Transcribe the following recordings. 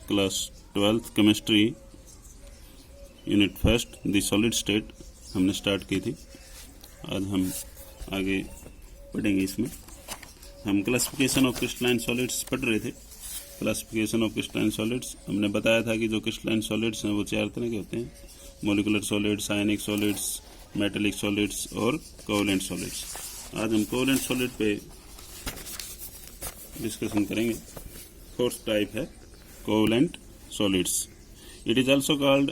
Class 12th chemistry unit first the solid state हमने start की थी। आज हम आगे पढ़ेंगे। इसमें हम क्लासिफिकेशन ऑफ क्रिस्टलाइन सॉलिड्स पढ़ रहे थे। क्लासिफिकेशन ऑफ क्रिस्टलाइन सॉलिड्स हमने बताया था कि जो क्रिस्टलाइन सॉलिड्स हैं वो 4 तरह के होते हैं: molecular solids, ionic solids, metallic solids और कोवलेंट सॉलिड्स। आज हम कोवलेंट सॉलिड पे डिस्कशन करेंगे। फोर्थ टाइप है covalent solids. It is also called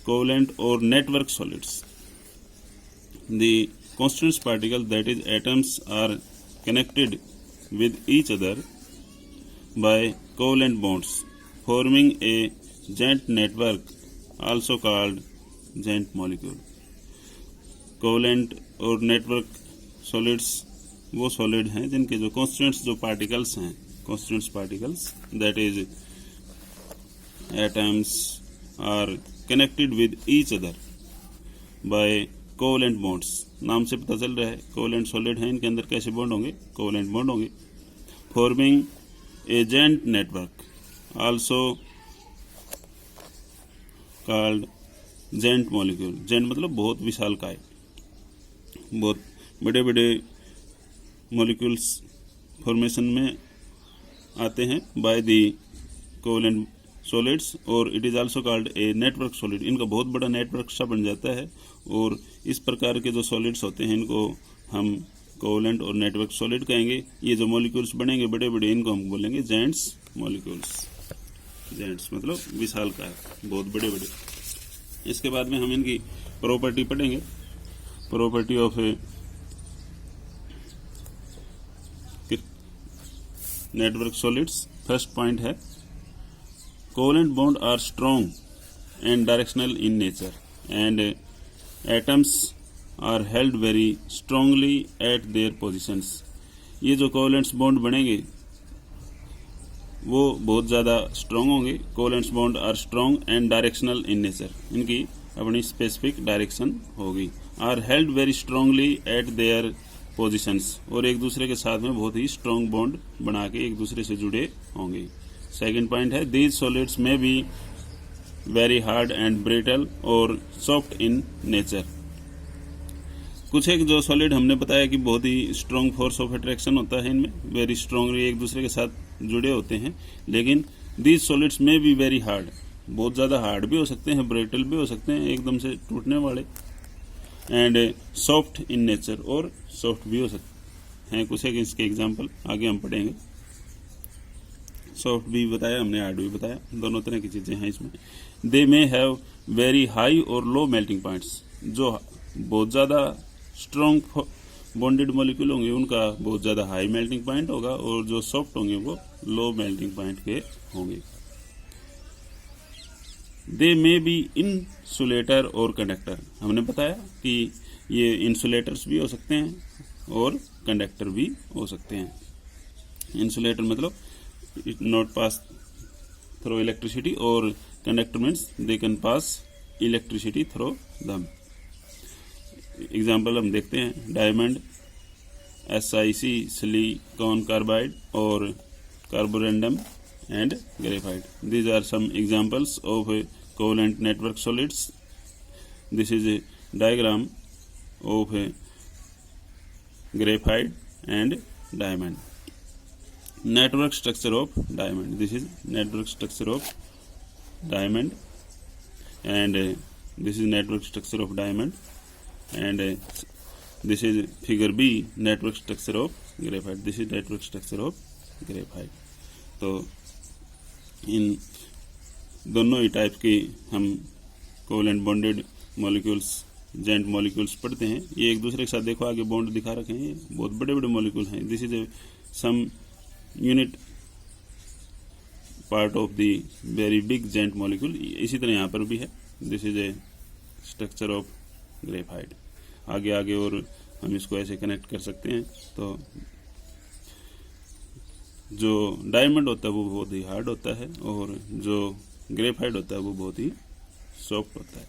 covalent और network solids. The constituent particles, that is atoms, are connected with each other by covalent bonds, forming a joint network, also called joint molecule. Covalent और network solids वो solid हैं जिनके जो constituents जो particles हैं, constituents particles that is atoms are connected with each other by covalent bonds. नाम से पता चल रहा है कोवलेंट सॉलिड है, इनके अंदर कैसे बॉन्ड होंगे? कोवलेंट बॉन्ड होंगे। Forming a joint network, also called joint molecule. Joint मतलब बहुत विशालकाय, बहुत बड़े बड़े मॉलिक्यूल्स फॉर्मेशन में आते हैं बाय दी कोवलेंट सॉलिड्स। और it is also called a network solid. इनका बहुत बड़ा नेटवर्क सा बन जाता है और इस प्रकार के जो सॉलिड्स होते हैं इनको हम कोवलेंट और नेटवर्क सॉलिड कहेंगे। ये जो मॉलिक्यूल्स बनेंगे बड़े बड़े, इनको हम बोलेंगे जेंट्स मॉलिक्यूल्स। जेंट्स मतलब विशालकाय, बहुत बड़े बड़े। इसके बाद में हम इनकी प्रॉपर्टी पढ़ेंगे। Property of network solids. First point है covalent bond are strong and directional in nature and atoms are held very strongly at their positions. ये जो कोवलेंट्स बॉन्ड बनेंगे वो बहुत ज़्यादा स्ट्रांग होंगे। Covalents bond are strong and directional in nature, इनकी अपनी स्पेसिफिक डायरेक्शन होगी। Are held very strongly at their positions, और एक दूसरे के साथ में बहुत ही स्ट्रांग बॉन्ड बना के एक दूसरे से जुड़े होंगे। सेकेंड पॉइंट है दीज सॉलिड्स में be very hard and brittle और सॉफ्ट इन नेचर। कुछ एक जो सॉलिड हमने बताया कि बहुत ही स्ट्रॉन्ग फोर्स ऑफ अट्रैक्शन होता है इनमें, वेरी स्ट्रॉन्गली एक दूसरे के साथ जुड़े होते हैं। लेकिन दीज सॉलिड्स में बी वेरी हार्ड, बहुत ज़्यादा हार्ड भी हो सकते हैं, ब्रिटल भी हो सकते हैं, एकदम से टूटने वाले। एंड सॉफ्ट इन नेचर, और सॉफ्ट भी हो सकते हैं। कुछ एक इसके एग्जाम्पल आगे हम पढ़ेंगे। सॉफ्ट भी बताया हमने, हार्ड भी बताया, दोनों तरह की चीज़ें हैं इसमें। दे मे हैव वेरी हाई और लो मेल्टिंग पॉइंट्स। जो बहुत ज़्यादा स्ट्रॉन्ग बॉन्डेड मॉलिक्यूल होंगे उनका बहुत ज़्यादा हाई मेल्टिंग पॉइंट होगा, और जो सॉफ्ट होंगे वो लो मेल्टिंग पॉइंट के होंगे। दे मे बी इंसुलेटर और कंडक्टर। हमने बताया कि ये इंसुलेटर्स भी हो सकते हैं और कंडक्टर भी हो सकते हैं। इंसुलेटर मतलब it not pass through electricity, और conductor means they can pass electricity through them. Example हम देखते हैं डायमंड, SiC सिलिकॉन कार्बाइड और carborundum and graphite. These are some examples of covalent network solids. This is a diagram of graphite and diamond. Network structure of diamond. This is network structure of diamond, and this is network structure of diamond, and this is figure B, network structure of graphite. This is network structure of graphite. तो इन दोनों ही type के हम covalent bonded molecules, giant molecules पढ़ते हैं। ये एक दूसरे के साथ देखो आगे बॉन्ड दिखा रखे हैं, ये बहुत बड़े बड़े मॉलिक्यूल हैं। This is some unit part of the very big giant molecule. इसी तरह यहाँ पर भी है। This is a structure of graphite. आगे आगे और हम इसको ऐसे कनेक्ट कर सकते हैं। तो जो डायमंड होता है वो बहुत ही हार्ड होता है, और जो ग्रेफाइट होता है वो बहुत ही सॉफ्ट होता है।